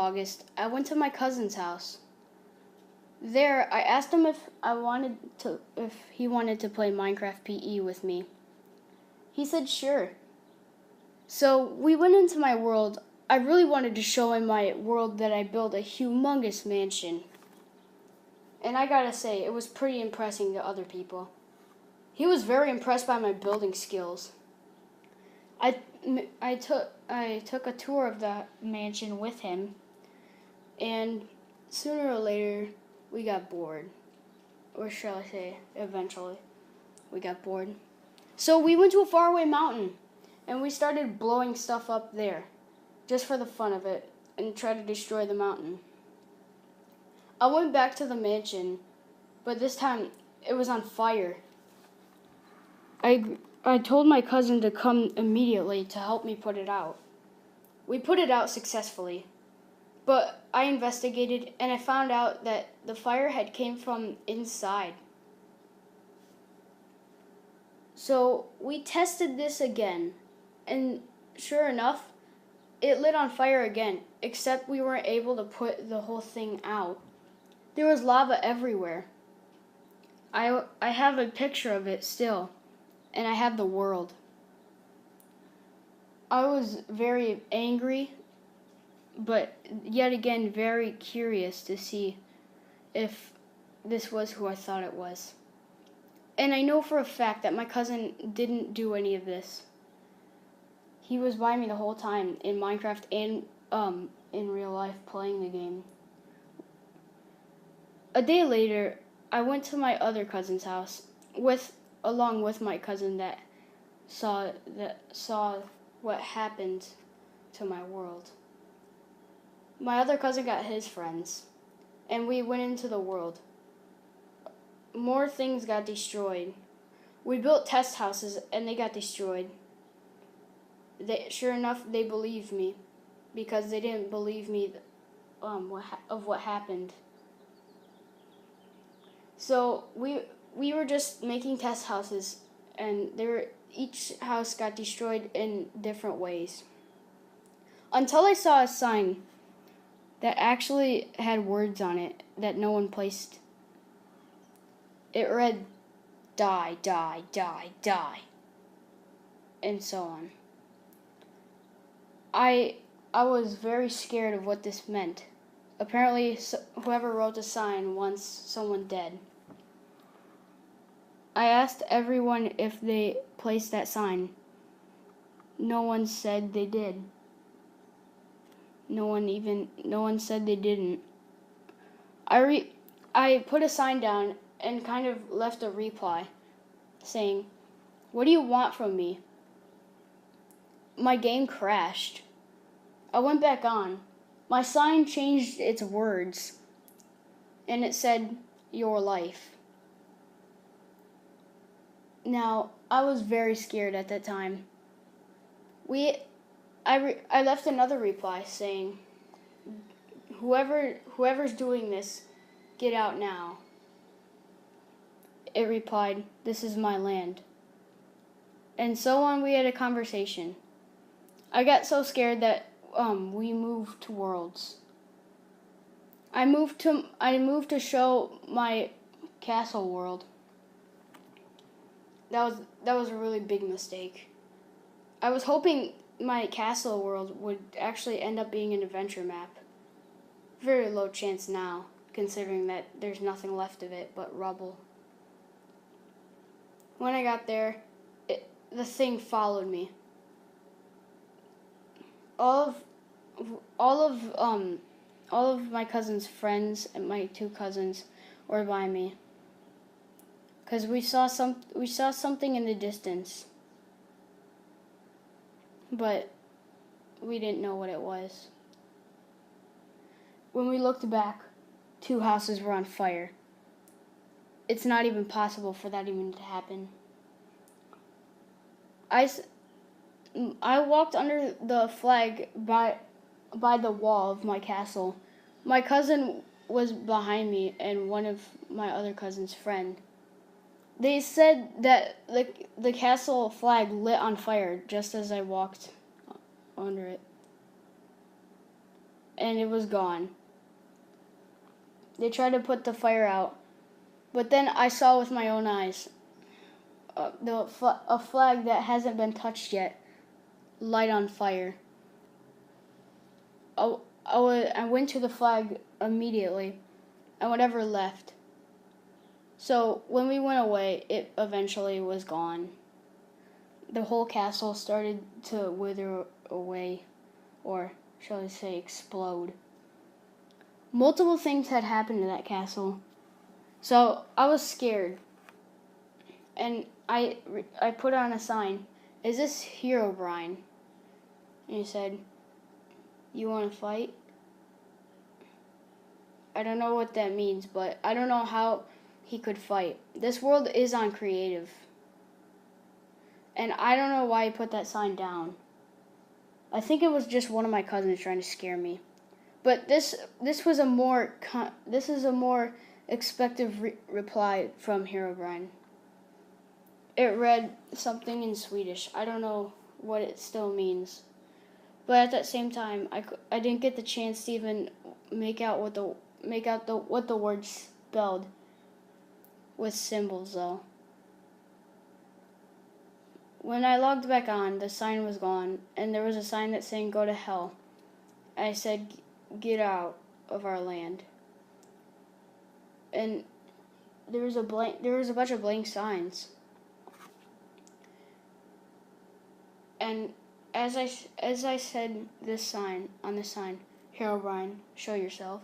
August, I went to my cousin's house. There, I asked him if he wanted to play Minecraft PE with me. He said sure. So we went into my world. I really wanted to show in my world that I built a humongous mansion. And I gotta say, it was pretty impressive to other people. He was very impressed by my building skills. I took a tour of the mansion with him, and sooner or later, we got bored. Or shall I say, eventually, we got bored. So we went to a faraway mountain, and we started blowing stuff up there, just for the fun of it, and tried to destroy the mountain. I went back to the mansion, but this time it was on fire. I told my cousin to come immediately to help me put it out. We put it out successfully, but I investigated and I found out that the fire had came from inside. So we tested this again, and sure enough, it lit on fire again, except we weren't able to put the whole thing out. There was lava everywhere. I have a picture of it still, and I have the world. I was very angry, but yet again very curious to see if this was who I thought it was. And I know for a fact that my cousin didn't do any of this. He was by me the whole time in Minecraft and in real life playing the game. A day later, I went to my other cousin's house along with my cousin that saw what happened to my world. My other cousin got his friends, and we went into the world. More things got destroyed. We built test houses, and they got destroyed. Sure enough, they believed me, because they didn't believe me of what happened. So we were just making test houses, and each house got destroyed in different ways. Until I saw a sign that actually had words on it that no one placed. It read, "Die, die, die, die," and so on. I was very scared of what this meant. Apparently, whoever wrote the sign wants someone dead. I asked everyone if they placed that sign. No one said they did. No one said they didn't. I put a sign down and kind of left a reply saying, "What do you want from me?" My game crashed. I went back on. My sign changed its words, and it said, "Your life." Now, I was very scared at that time. I left another reply saying, "Whoever's doing this, get out now." It replied, "This is my land." And so on, we had a conversation. I got so scared that we moved to worlds. I moved to show my castle world. That was a really big mistake. I was hoping my castle world would actually end up being an adventure map. Very low chance now, considering that there's nothing left of it but rubble. When I got there, the thing followed me. All of my cousin's friends and my two cousins were by me, because we saw something in the distance, but we didn't know what it was. When we looked back, 2 houses were on fire. It's not even possible for that even to happen. I walked under the flag by the wall of my castle. My cousin was behind me and one of my other cousin's friend. They said that the castle flag lit on fire just as I walked under it. and it was gone. They tried to put the fire out, but then I saw with my own eyes a flag that hasn't been touched yet light on fire. I went to the flag immediately, and whatever left. So when we went away, it eventually was gone. The whole castle started to wither away, or shall I say explode. Multiple things had happened to that castle. So I was scared. And I put on a sign, "Is this Herobrine?" And he said, "You want to fight?" I don't know what that means, but I don't know how he could fight. This world is on creative. And I don't know why he put that sign down. I think it was just one of my cousins trying to scare me. But this is a more expected reply from Herobrine. It read something in Swedish. I don't know what it still means. But at that same time, I didn't get the chance to even make out what the words spelled with symbols though. When I logged back on, the sign was gone, and there was a sign that saying "Go to hell." I said, "Get out of our land." And there was a bunch of blank signs. And as I said this sign on the sign, "Herobrine, show yourself."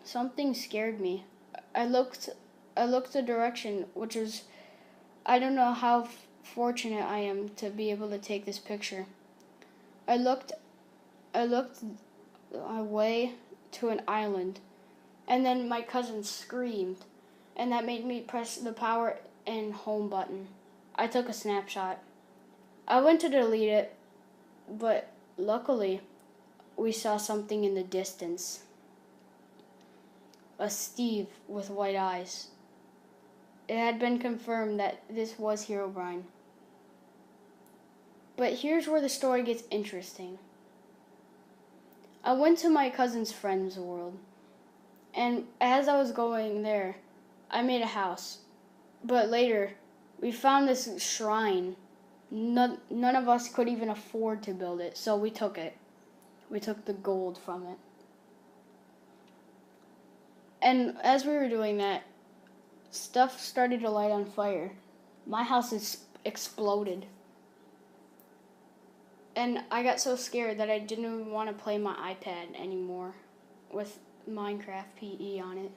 Something scared me. I looked the direction, which is, I don't know how fortunate I am to be able to take this picture. I looked away to an island, and then my cousin screamed, and that made me press the power and home button. I took a snapshot. I went to delete it, but luckily we saw something in the distance. A Steve with white eyes. It had been confirmed that this was Herobrine. But here's where the story gets interesting. I went to my cousin's friend's world, and as I was going there, I made a house. But later, we found this shrine. None of us could even afford to build it, so we took it. We took the gold from it. And as we were doing that, stuff started to light on fire. My house exploded. And I got so scared that I didn't even want to play my iPad anymore with Minecraft PE on it.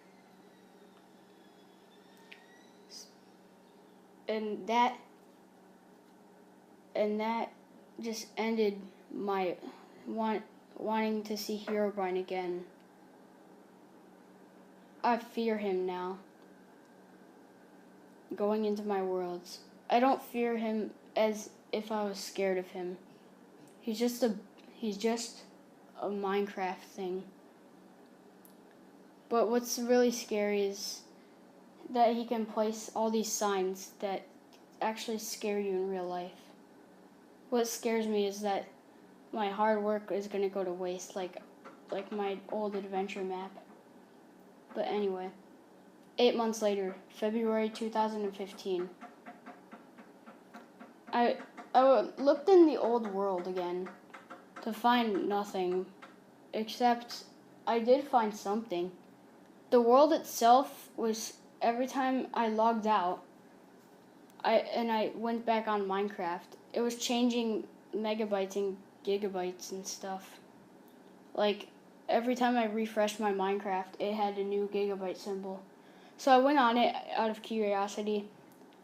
And that just ended my wanting to see Herobrine again. I fear him now. Going into my worlds, I don't fear him as if I was scared of him. He's just a Minecraft thing. But what's really scary is that he can place all these signs that actually scare you in real life. What scares me is that my hard work is going to go to waste, like my old adventure map. But anyway, 8 months later, February 2015, I looked in the old world again to find nothing, except I did find something. The world itself was, every time I logged out, I went back on Minecraft, it was changing megabytes and gigabytes and stuff. Like, every time I refreshed my Minecraft, it had a new gigabyte symbol. So I went on it out of curiosity,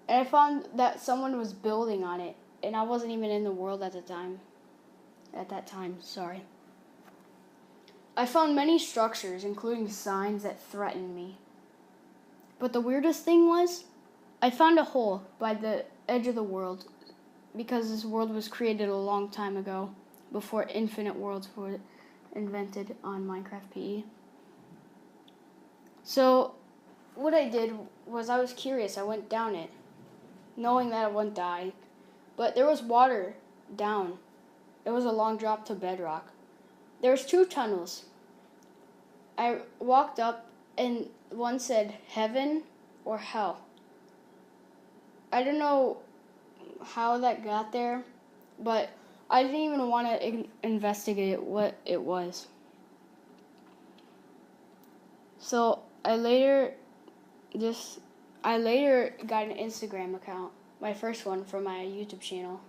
and I found that someone was building on it, and I wasn't even in the world at that time, sorry. I found many structures, including signs that threatened me. But the weirdest thing was, I found a hole by the edge of the world, because this world was created a long time ago, before infinite worlds were invented on Minecraft PE. So what I did was, I was curious. I went down it, knowing that I wouldn't die. But there was water down. It was a long drop to bedrock. There was 2 tunnels. I walked up, and one said heaven or hell. I don't know how that got there, but I didn't even want to investigate what it was. So I later got an Instagram account, my first one for my YouTube channel.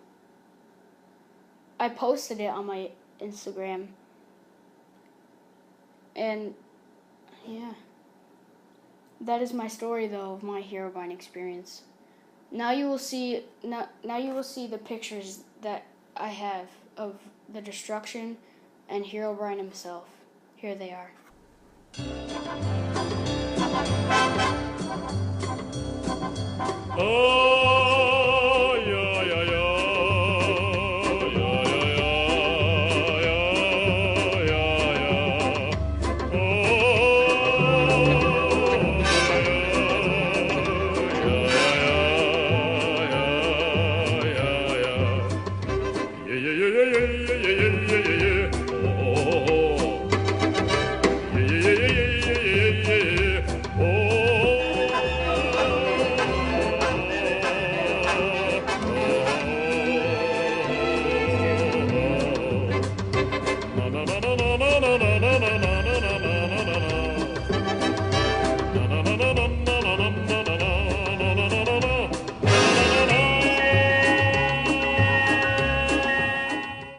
I posted it on my Instagram, and yeah, that is my story though of my Herobrine experience. Now you will see the pictures that I have of the destruction and Herobrine himself. Here they are.